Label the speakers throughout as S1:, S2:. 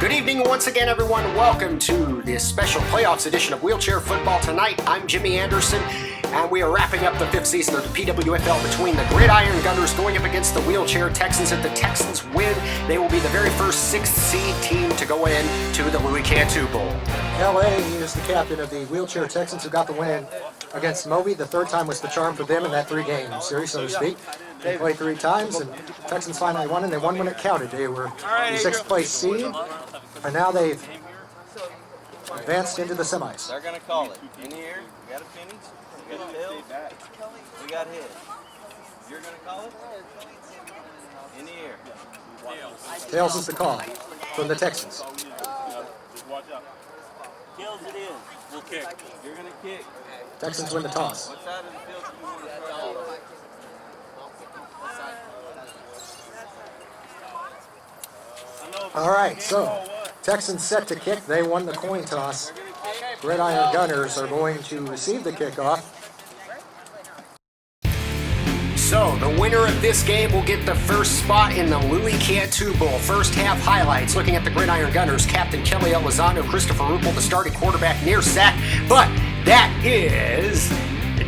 S1: Good evening once again, everyone. Welcome to this special playoffs edition of Wheelchair Football Tonight. I'm Jimmy Anderson, and we are wrapping up the fifth season of the PWFL between the Gridiron Gunners going up against the Wheelchair Texans. If the Texans win, they will be the very first sixth seed team to go in to the Louis Cantu Bowl.
S2: LA is the captain of the Wheelchair Texans who got the win against Moby. The third time was the charm for them in that three-game series, so to speak. They played three times, and Texans finally won, and they won when it counted. They were the sixth-place seed, and now they've advanced into the semis.
S3: They're going to call it. In here, we got a finish, we got a tail, we got head. You're going to call it? In the air.
S2: Tails is the call from the Texans.
S3: Tails it in. We'll kick. You're going to kick.
S2: Texans win the toss.
S3: What side of the field do you want to throw?
S2: All right, so Texans set to kick. They won the coin toss. Gridiron Gunners are going to receive the kickoff.
S1: So, the winner of this game will get the first spot in the Louis Cantu Bowl. First half highlights, looking at the Gridiron Gunners, Captain Kelly Elizondo, Christopher Ruppel, the starting quarterback, near sack. But that is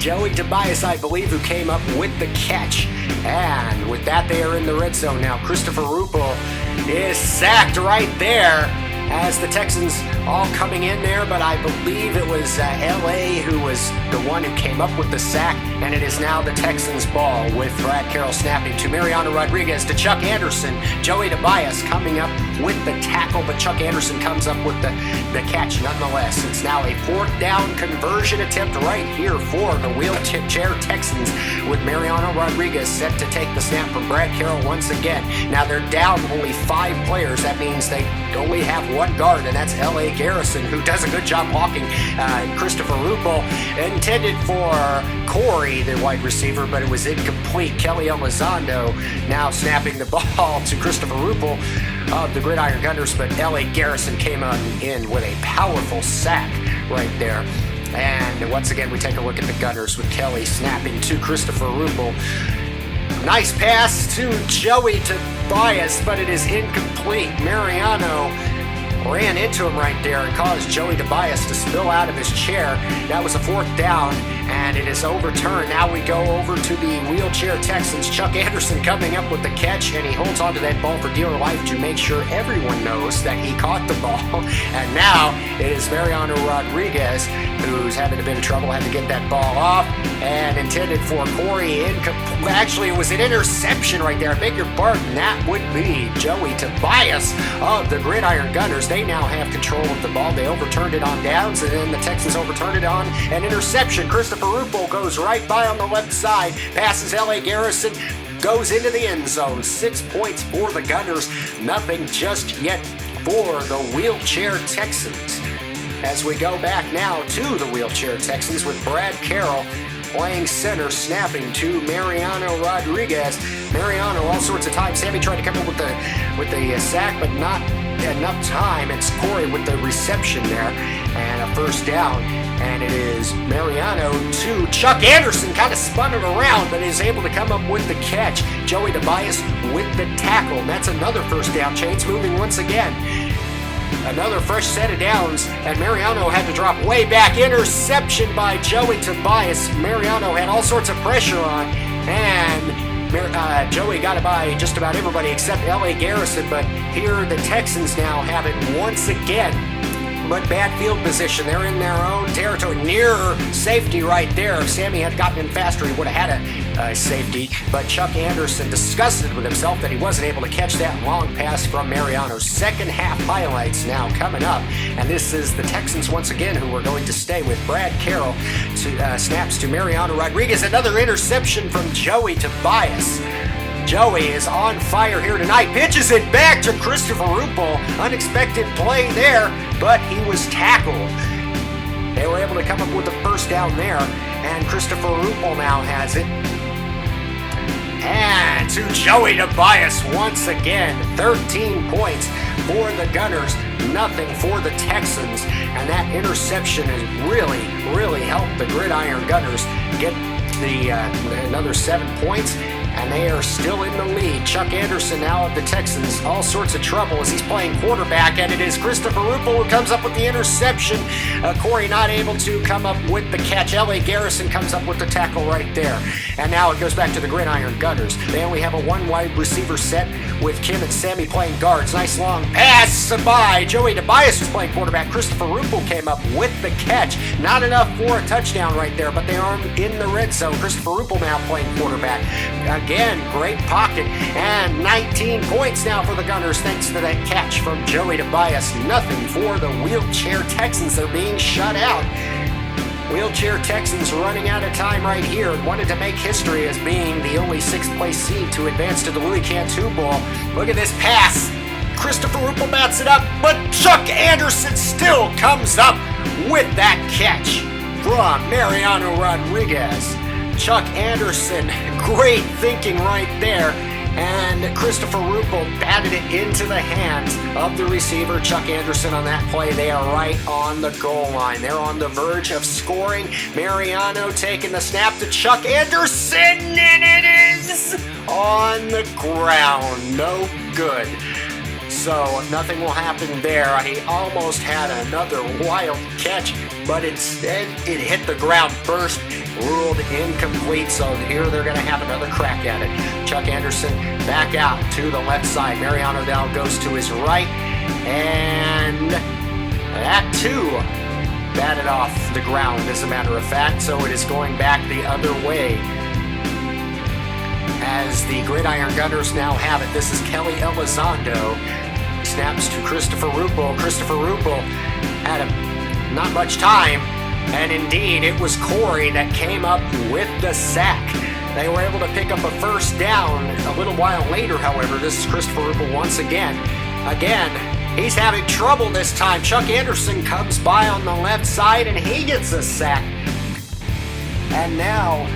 S1: Joey Tobias, I believe, who came up with the catch. And with that, they are in the red zone now. Christopher Ruppel is sacked right there as the Texans all coming in there, but I believe it was LA who was the one who came up with the sack, and it is now the Texans' ball with Brad Carroll snapping to Mariano Rodriguez to Chuck Anderson. Joey Tobias coming up with the tackle, but Chuck Anderson comes up with the catch nonetheless. It's now a fourth down conversion attempt right here for the Wheelchair Texans, with Mariano Rodriguez set to take the snap from Brad Carroll once again. Now they're down only 5 players. That means they only have one guard, and that's L.A. Garrison, who does a good job blocking Christopher Ruppel. Intended for Corey, the wide receiver, but it was incomplete. Kelly Elizondo now snapping the ball to Christopher Ruppel of the Gridiron Gunners, but L.A. Garrison came in with a powerful sack right there. And once again, we take a look at the Gunners with Kelly snapping to Christopher Ruppel. Nice pass to Joey Tobias, but it is incomplete. Mariano ran into him right there and caused Joey Tobias to spill out of his chair. That was a fourth down, and it is overturned. Now we go over to the Wheelchair Texans. Chuck Anderson coming up with the catch, and he holds onto that ball for dear life to make sure everyone knows that he caught the ball. And now it is Mariano Rodriguez who's having a bit of trouble, had to get that ball off, and intended for Corey. Actually, it was an interception right there. I beg your pardon. That would be Joey Tobias of the Gridiron Gunners. They now have control of the ball. They overturned it on downs, and then the Texans overturned it on an interception. Christopher Ruppel goes right by on the left side, passes L.A. Garrison, goes into the end zone. 6 points for the Gunners, nothing just yet for the Wheelchair Texans. As we go back now to the Wheelchair Texans with Brad Carroll playing center, snapping to Mariano Rodriguez. Mariano, all sorts of times. Sammy tried to come up with the sack, but not enough time. It's Corey with the reception there, and a first down. And it is Mariano to Chuck Anderson, kind of spun it around, but is able to come up with the catch. Joey Tobias with the tackle. And that's another first down. Chains moving once again. Another fresh set of downs, and Mariano had to drop way back. Interception by Joey Tobias. Mariano had all sorts of pressure on, and Joey got it by just about everybody except L.A. Garrison, but here the Texans now have it once again. But bad field position. They're in their own territory, near safety right there. If Sammy had gotten in faster, he would have had a safety. But Chuck Anderson, disgusted with himself that he wasn't able to catch that long pass from Mariano. Second half highlights now coming up. And this is the Texans once again who are going to stay with Brad Carroll. Snaps to Mariano Rodriguez. Another interception from Joey Tobias. Joey is on fire here tonight. Pitches it back to Christopher Ruppel. Unexpected play there, but he was tackled. They were able to come up with the first down there, and Christopher Ruppel now has it. And to Joey Tobias once again. 13 points for the Gunners, nothing for the Texans. And that interception has really helped the Gridiron Gunners get another 7 points. and they are still in the lead. Chuck Anderson now of the Texans, all sorts of trouble as he's playing quarterback, and it is Christopher Ruppel who comes up with the interception. Corey not able to come up with the catch. L.A. Garrison comes up with the tackle right there. And now it goes back to the Gridiron Gunners. They only have a one wide receiver set with Kim and Sammy playing guards. Nice long pass by Joey Tobias, who's playing quarterback. Christopher Ruppel came up with the catch. Not enough for a touchdown right there, but they are in the red zone. Christopher Ruppel now playing quarterback. Again, great pocket, and 19 points now for the Gunners thanks to that catch from Joey Tobias. Nothing for the Wheelchair Texans. They're being shut out. Wheelchair Texans running out of time right here. Wanted to make history as being the only sixth-place seed to advance to the Louis Cantu Bowl. Look at this pass. Christopher Ruppel bats it up, but Chuck Anderson still comes up with that catch from Mariano Rodriguez. Chuck Anderson, great thinking right there. And Christopher Ruppel batted it into the hands of the receiver, Chuck Anderson, on that play. They are right on the goal line. They're on the verge of scoring. Mariano taking the snap to Chuck Anderson, and it is on the ground. No good. So nothing will happen there. He almost had another wild catch, but instead it hit the ground first, ruled incomplete. So here they're going to have another crack at it. Chuck Anderson back out to the left side. Mariano now goes to his right, and that too batted off the ground, as a matter of fact. So it is going back the other way as the Gridiron Gunners now have it. This is Kelly Elizondo. Snaps to Christopher Ruppel. Christopher Ruppel had not much time, and indeed it was Corey that came up with the sack. They were able to pick up a first down a little while later, however. This is Christopher Ruppel once again. He's having trouble this time. Chuck Anderson comes by on the left side, and he gets a sack. And now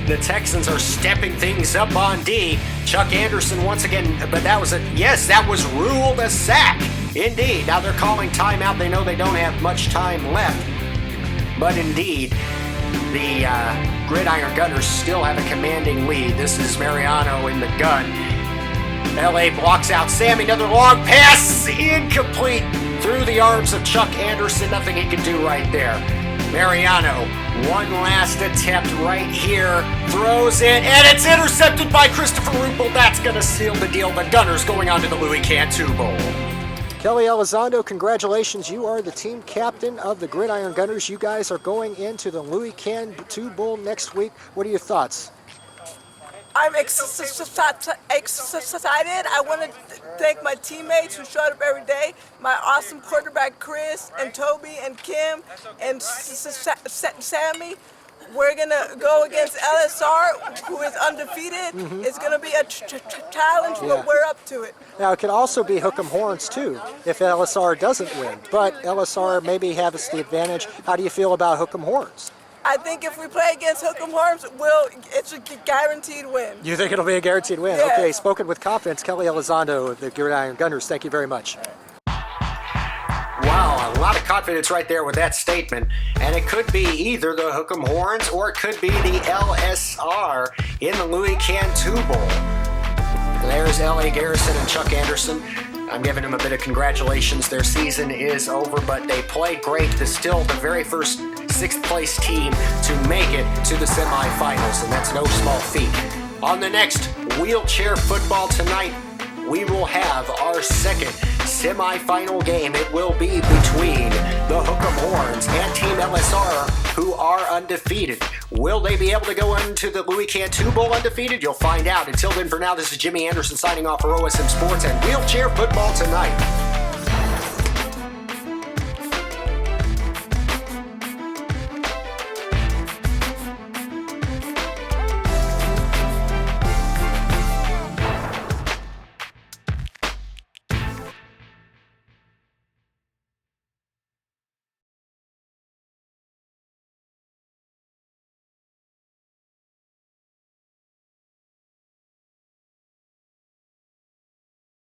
S1: the Texans are stepping things up on D. Chuck Anderson once again, but that was ruled a sack. Indeed. Now they're calling timeout. They know they don't have much time left. But indeed, the Gridiron Gunners still have a commanding lead. This is Mariano in the gun. LA blocks out Sammy. Another long pass. Incomplete through the arms of Chuck Anderson. Nothing he can do right there. Mariano, one last attempt right here, throws it, and it's intercepted by Christopher Ruppel. That's going to seal the deal. The Gunners going on to the Louis Cantu Bowl.
S2: Kelly Elizondo, congratulations. You are the team captain of the Gridiron Gunners. You guys are going into the Louis Cantu Bowl next week. What are your thoughts?
S4: I'm excited. I want to thank my teammates who showed up every day, my awesome quarterback Chris and Toby and Kim and Sammy. We're going to go against LSR, who is undefeated. It's going to be a challenge, but we're up to it.
S2: Now, it could also be Hook'em Horns, too, if LSR doesn't win. But LSR maybe has the advantage. How do you feel about Hook'em Horns?
S4: I think if we play against Hook'em Horns, it's a guaranteed win.
S2: You think it'll be a guaranteed win?
S4: Yeah.
S2: Okay, spoken with confidence. Kelly Elizondo of the Gridiron Gunners, thank you very much.
S1: Wow, a lot of confidence right there with that statement. And it could be either the Hook'em Horns or it could be the LSR in the Louis Cantu Bowl. There's L.A. Garrison and Chuck Anderson. I'm giving them a bit of congratulations. Their season is over, but they played great. They're still the very first sixth-place team to make it to the semifinals, and that's no small feat. On the next Wheelchair Football Tonight, we will have our second semifinal game. It will be between the Hook'em Horns and Team LSR, who are undefeated. Will they be able to go into the Louis Cantu Bowl undefeated? You'll find out. Until then, for now, this is Jimmy Anderson signing off for OSM Sports and Wheelchair Football Tonight.